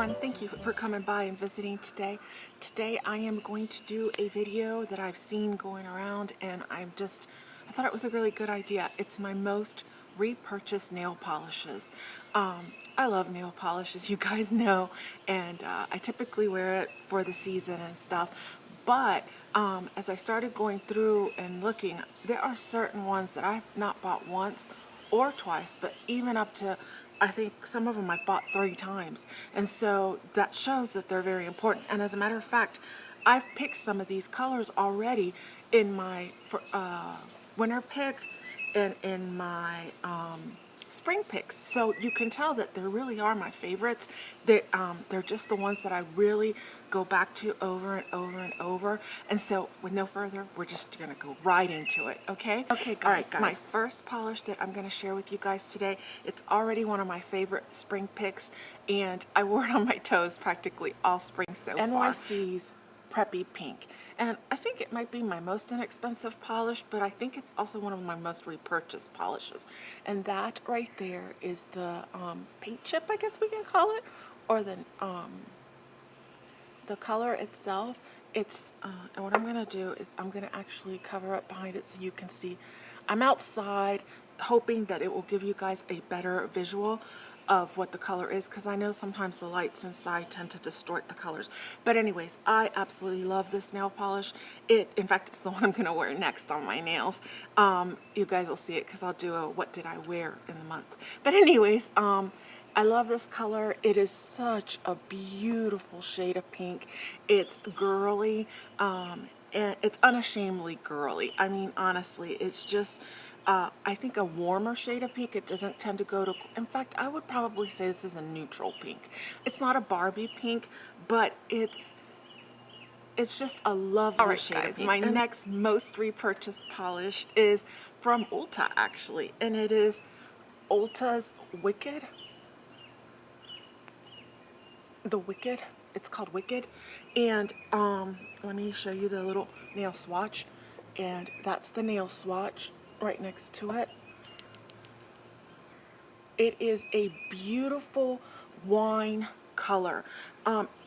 everyone, thank you for coming by and visiting today. Today I am going to do a video that I've seen going around, and I thought it was a really good idea. It's my most repurchased nail polishes. I love nail polishes, you guys know, and I typically wear it for the season and stuff. But as I started going through and looking, there are certain ones that I've not bought once or twice, but even up to, I think some of them I've bought 3 times. And so that shows that they're very important. And as a matter of fact, I've picked some of these colors already in my winter pick and in my spring picks. So you can tell that they really are my favorites. They're just the ones that I really go back to over and over and over. And so with no further, we're just gonna go right into it, okay? Okay guys, all right, guys. My first polish that I'm gonna share with you guys today, it's already one of my favorite spring picks, and I wore it on my toes practically all spring so far. NYC's Preppy Pink. And I think it might be my most inexpensive polish, but I think it's also one of my most repurchased polishes. And that right there is the paint chip, I guess we can call it, or the color itself. It's and what I'm gonna do is I'm gonna actually cover up behind it so you can see. I'm outside hoping that it will give you guys a better visual of what the color is, because I know sometimes the lights inside tend to distort the colors. But anyways, I absolutely love this nail polish. In fact, it's the one I'm gonna wear next on my nails. You guys will see it because I'll do a what did I wear in the month. But anyways, I love this color. It is such a beautiful shade of pink. It's girly, and it's unashamedly girly. I mean, honestly, it's just I think a warmer shade of pink. It doesn't tend to go to, in fact, I would probably say this is a neutral pink. It's not a Barbie pink, but it's just a lovely shade of pink. My next most repurchased polish is from ULTA actually, and it is ULTA's Wicked. The Wicked, it's called Wicked. And let me show you the little nail swatch, and that's the nail swatch right next to it. It is a beautiful wine color.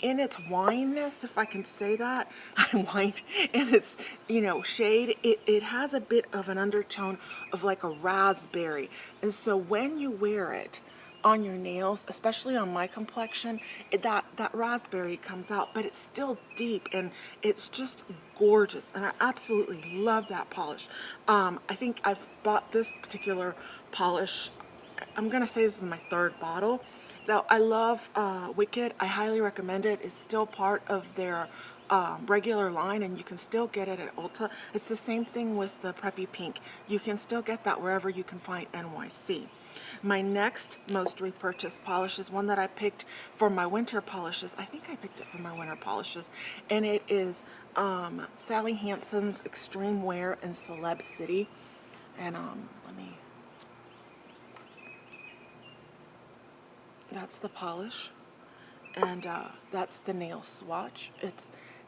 In its wineness, if I can say that, wine, in its, you know, shade, it has a bit of an undertone of like a raspberry. And so when you wear it on your nails, especially on my complexion, that raspberry comes out, but it's still deep and it's just gorgeous, and I absolutely love that polish. I think I've bought this particular polish, I'm gonna say this is my 3rd bottle. So I love Wicked. I highly recommend it. It's still part of their regular line, and you can still get it at ULTA. It's the same thing with the Preppy Pink. You can still get that wherever you can find NYC. My next most repurchased polish is one that I picked for my winter polishes. I think I picked it for my winter polishes, and it is Sally Hansen's Xtreme Wear in Celeb City. And let me, that's the polish, and that's the nail swatch.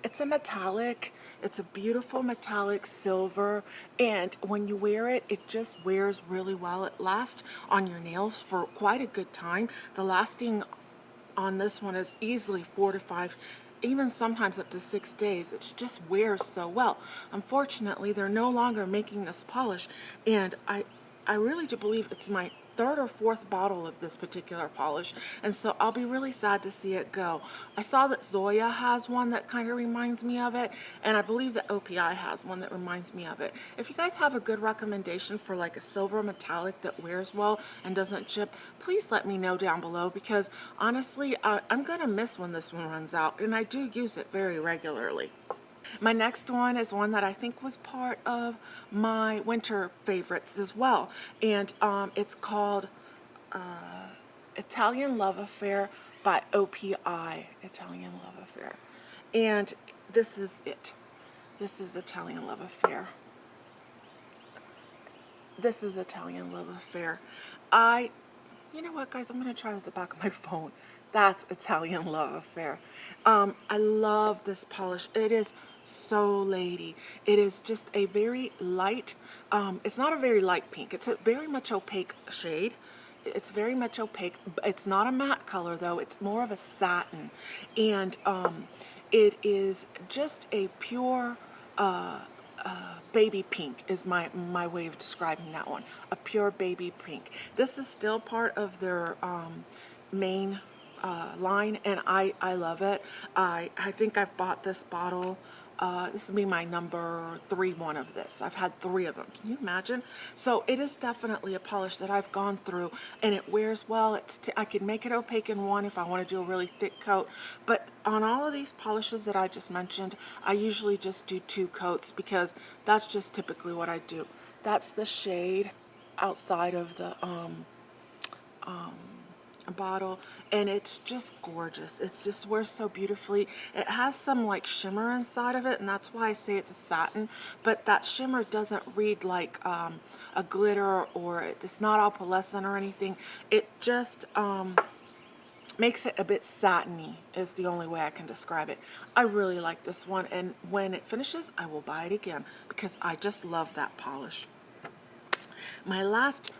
It's a metallic, it's a beautiful metallic silver, and when you wear it, it just wears really well. It lasts on your nails for quite a good time. The lasting on this one is easily 4 to 5, even sometimes up to 6 days. It just wears so well. Unfortunately, they're no longer making this polish, and I really do believe it's my 3rd or 4th bottle of this particular polish, and so I'll be really sad to see it go. I saw that Zoya has one that kind of reminds me of it, and I believe that OPI has one that reminds me of it. If you guys have a good recommendation for like a silver metallic that wears well and doesn't chip, please let me know down below, because honestly, I'm gonna miss when this one runs out, and I do use it very regularly. My next one is one that I think was part of my winter favorites as well, and it's called Italian Love Affair by OPI. Italian Love Affair. And this is it. This is Italian Love Affair. This is Italian Love Affair. You know what, guys, I'm going to try with the back of my phone. That's Italian Love Affair. I love this polish. It is so lady. It is just a very light, it's not a very light pink. It's a very much opaque shade, it's very much opaque. It's not a matte color though, it's more of a satin. And it is just a pure baby pink is my way of describing that one. A pure baby pink. This is still part of their main line, and I love it. I think I've bought this bottle. This will be my number 3 one of this. I've had 3 of them. Can you imagine? So it is definitely a polish that I've gone through, and it wears well. I can make it opaque in one if I want to do a really thick coat. But on all of these polishes that I just mentioned, I usually just do 2 coats because that's just typically what I do. That's the shade outside of the bottle, and it's just gorgeous. It's just wears so beautifully. It has some like shimmer inside of it, and that's why I say it's a satin, but that shimmer doesn't read like a glitter, or it's not opalescent or anything. It just makes it a bit satiny is the only way I can describe it. I really like this one, and when it finishes I will buy it again because I just love that polish. My last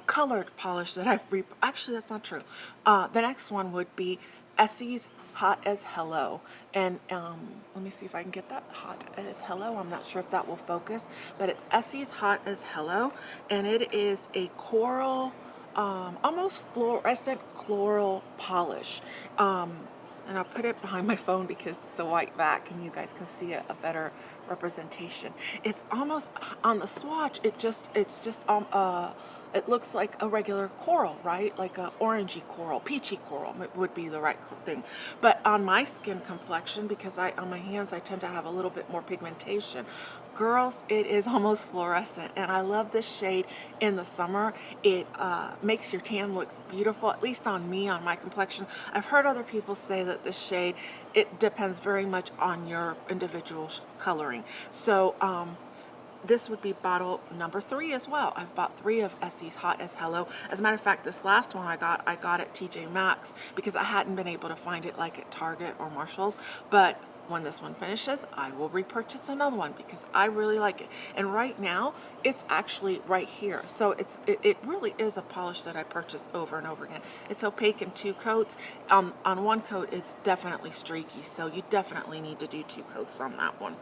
colored polish that I've actually that's not true. The next one would be Essie's Hot as Hello, and let me see if I can get that. Hot as Hello. I'm not sure if that will focus, but it's Essie's Hot as Hello, and it is a coral, almost fluorescent coral polish. And I'll put it behind my phone because it's a white back and you guys can see a better representation. It's almost on the swatch. It's just it looks like a regular coral, right? Like a orangey coral, peachy coral would be the right thing. But on my skin complexion, because on my hands I tend to have a little bit more pigmentation, girls, it is almost fluorescent, and I love this shade in the summer. It makes your tan look beautiful, at least on me, on my complexion. I've heard other people say that this shade, it depends very much on your individual coloring. So this would be bottle number 3 as well. I've bought 3 of Essie's Hot as Hello. As a matter of fact, this last one I got at TJ Maxx because I hadn't been able to find it like at Target or Marshall's. But when this one finishes, I will repurchase another one because I really like it. And right now, it's actually right here. So it really is a polish that I purchase over and over again. It's opaque in 2 coats. On one coat, it's definitely streaky. So you definitely need to do 2 coats on that one.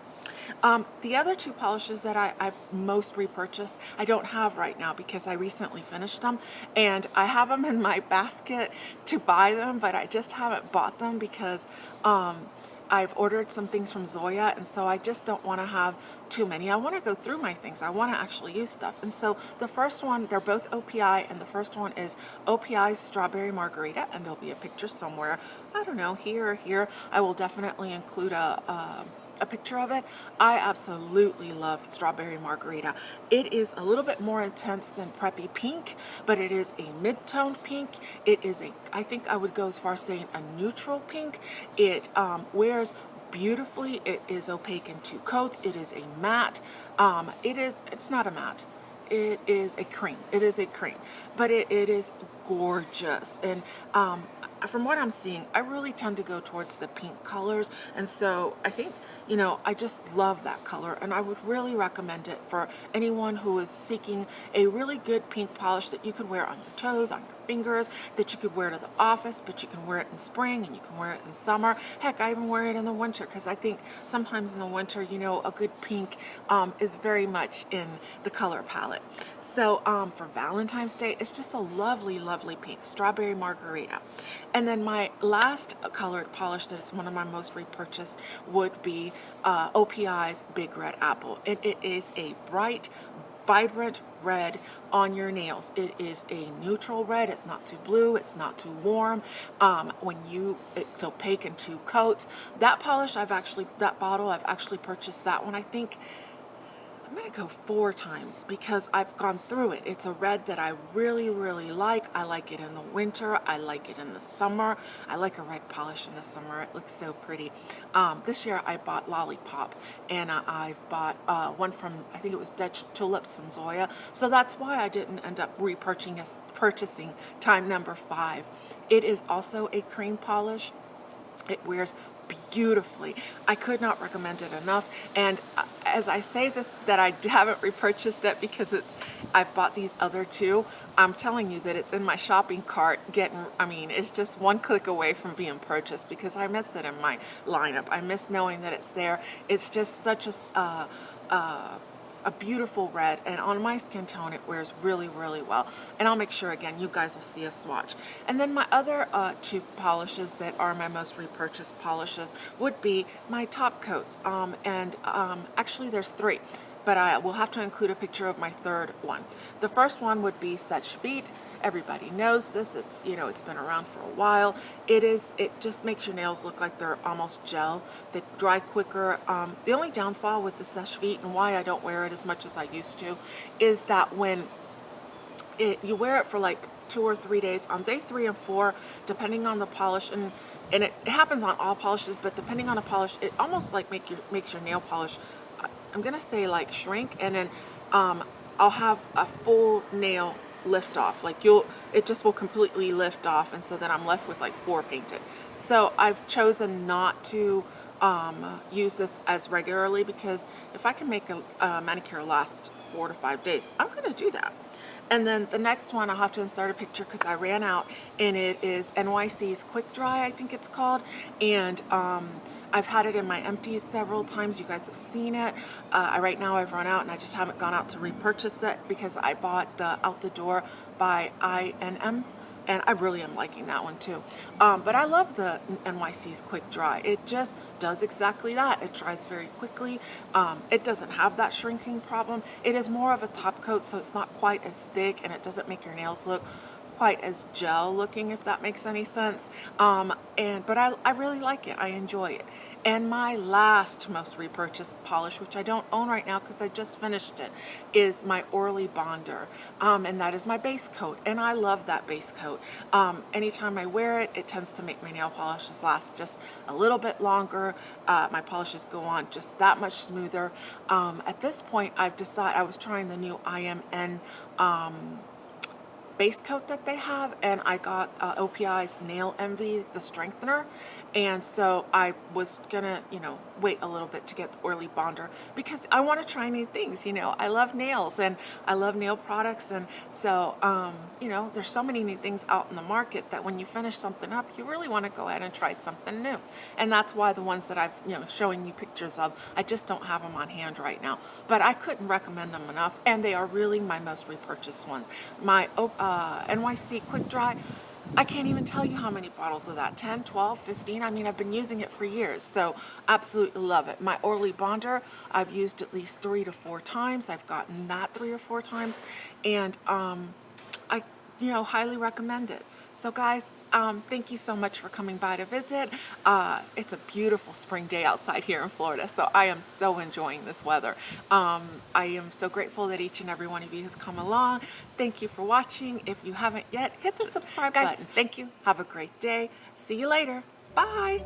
The other 2 polishes that I've most repurchased, I don't have right now because I recently finished them, and I have them in my basket to buy them, but I just haven't bought them because I've ordered some things from Zoya, and so I just don't want to have too many. I want to go through my things. I want to actually use stuff. And so the first one, they're both OPI, and the first one is OPI Strawberry Margarita, and there'll be a picture somewhere. I don't know, here or here. I will definitely include a picture of it. I absolutely love Strawberry Margarita. It is a little bit more intense than Preppy Pink, but it is a mid-toned pink. It is I think I would go as far as saying a neutral pink. It wears beautifully. It is opaque in 2 coats. It is a matte. It's not a matte. It is a cream. It is a cream, but it is gorgeous. And from what I'm seeing, I really tend to go towards the pink colors, and so I think, you know, I just love that color, and I would really recommend it for anyone who is seeking a really good pink polish that you could wear on your toes, on your fingers, that you could wear to the office, but you can wear it in spring and you can wear it in summer. Heck, I even wear it in the winter because I think sometimes in the winter, you know, a good pink is very much in the color palette. So for Valentine's Day, it's just a lovely, lovely pink, Strawberry Margarita. And then my last colored polish that is one of my most repurchased would be OPI's Big Red Apple. And it is a bright, vibrant red on your nails. It is a neutral red. It's not too blue. It's not too warm. It's opaque in 2 coats. That polish, that bottle, I've actually purchased that one, I think, I'm going to go 4 times because I've gone through it. It's a red that I really, really like. I like it in the winter. I like it in the summer. I like a red polish in the summer. It looks so pretty. This year I bought Lollipop, and I've bought one from, I think it was Dutch Tulips from Zoya. So that's why I didn't end up purchasing time number 5. It is also a cream polish. It wears beautifully. I could not recommend it enough. And as I say that I haven't repurchased it because I've bought these other 2. I'm telling you that it's in my shopping cart I mean, it's just one click away from being purchased because I miss it in my lineup. I miss knowing that it's there. It's just such a beautiful red, and on my skin tone it wears really, really well. And I'll make sure, again, you guys will see a swatch. And then my other two polishes that are my most repurchased polishes would be my top coats. Actually there's three, but I will have to include a picture of my third one. The first one would be Seche Vite. Everybody knows this. It's, you know, it's been around for a while. It just makes your nails look like they're almost gel. They dry quicker. The only downfall with the Seche Vite, and why I don't wear it as much as I used to, is that when you wear it for like 2 or 3 days, on day 3 and 4, depending on the polish, and it happens on all polishes, but depending on the polish, it almost like makes your nail polish, I'm gonna say, like shrink, and then I'll have a full nail lift off. Like it just will completely lift off, and so then I'm left with like 4 painted. So I've chosen not to use this as regularly, because if I can make a manicure last 4 to 5 days, I'm gonna do that. And then the next one, I'll have to insert a picture because I ran out, and it is NYC's Quick Dry, I think it's called. And I've had it in my empties several times. You guys have seen it. Right now I've run out, and I just haven't gone out to repurchase it because I bought the Out the Door by INM, and I really am liking that one too. But I love the NYC's Quick Dry. It just does exactly that. It dries very quickly. It doesn't have that shrinking problem. It is more of a top coat, so it's not quite as thick, and it doesn't make your nails look quite as gel looking, if that makes any sense. But I really like it. I enjoy it. And my last most repurchased polish, which I don't own right now because I just finished it, is my Orly Bonder. And that is my base coat. And I love that base coat. Anytime I wear it, it tends to make my nail polishes last just a little bit longer. My polishes go on just that much smoother. At this point, I've decided, I was trying the new IMN base coat that they have, and I got OPI's Nail Envy, the strengthener. And so I was gonna, wait a little bit to get the Orly Bonder because I want to try new things. I love nails and I love nail products, and so there's so many new things out in the market that when you finish something up, you really want to go ahead and try something new. And that's why the ones that I've showing you pictures of, I just don't have them on hand right now, but I couldn't recommend them enough, and they are really my most repurchased ones. My NYC Quick Dry, I can't even tell you how many bottles of that, 10, 12, 15. I mean, I've been using it for years, so absolutely love it. My Orly Bonder, I've used at least 3 to 4 times. I've gotten that 3 or 4 times, and I highly recommend it. So guys, thank you so much for coming by to visit. It's a beautiful spring day outside here in Florida, so I am so enjoying this weather. I am so grateful that each and every one of you has come along. Thank you for watching. If you haven't yet, hit the subscribe button. Thank you. Have a great day. See you later. Bye.